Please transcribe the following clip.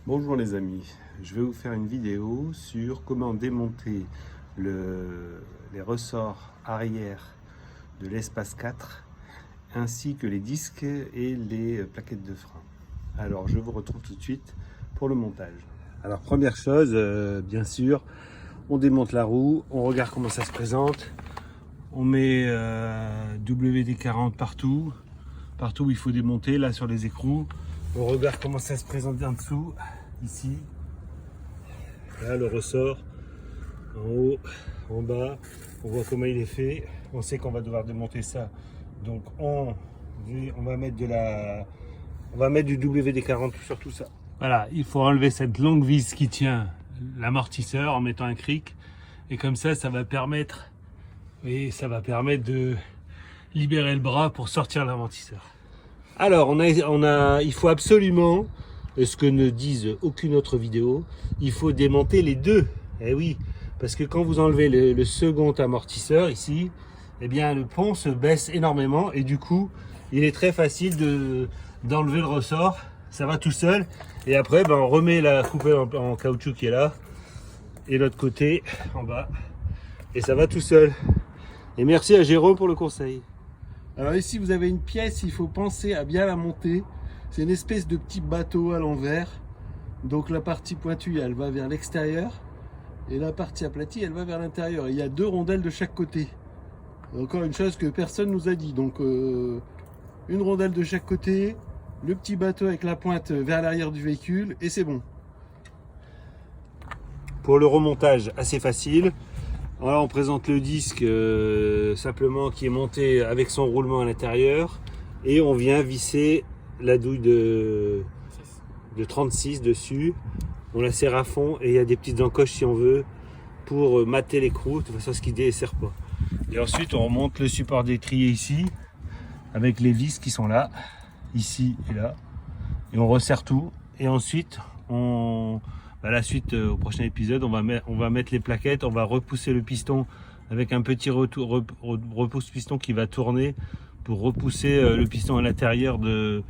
Bonjour les amis, je vais vous faire une vidéo sur comment démonter les ressorts arrière de l'espace 4 ainsi que les disques et les plaquettes de frein. Alors je vous retrouve tout de suite pour le montage. Alors première chose, bien sûr, on démonte la roue, on regarde comment ça se présente, on met WD-40 partout où il faut démonter, là sur les écrous. On regarde comment ça se présente en dessous, ici. Là, le ressort, en haut, en bas. On voit comment il est fait. On sait qu'on va devoir démonter ça. Donc, on va mettre du WD-40 sur tout ça. Voilà, il faut enlever cette longue vis qui tient l'amortisseur en mettant un cric. Et comme ça, ça va permettre de libérer le bras pour sortir l'amortisseur. Alors, il faut absolument, ce que ne disent aucune autre vidéo, il faut démonter les deux. Eh oui, parce que quand vous enlevez le second amortisseur ici, eh bien le pont se baisse énormément et du coup, il est très facile d'enlever le ressort. Ça va tout seul. Et après, on remet la coupelle en caoutchouc qui est là et l'autre côté en bas. Et ça va tout seul. Et merci à Jérôme pour le conseil. Alors ici vous avez une pièce, il faut penser à bien la monter. C'est une espèce de petit bateau à l'envers. Donc la partie pointue elle va vers l'extérieur et la partie aplatie elle va vers l'intérieur. Il y a deux rondelles de chaque côté. Encore une chose que personne nous a dit. Donc une rondelle de chaque côté, le petit bateau avec la pointe vers l'arrière du véhicule et c'est bon. Pour le remontage, assez facile. Voilà, on présente le disque simplement qui est monté avec son roulement à l'intérieur et on vient visser la douille de 36 dessus. On la serre à fond et il y a des petites encoches si on veut pour mater l'écrou, de façon à ce qu'il ne dessert pas. Et ensuite on remonte le support d'étrier ici avec les vis qui sont là, ici et là. Et on resserre tout et ensuite la suite au prochain épisode, on va mettre les plaquettes, on va repousser le piston avec un petit repousse piston qui va tourner pour repousser le piston à l'intérieur de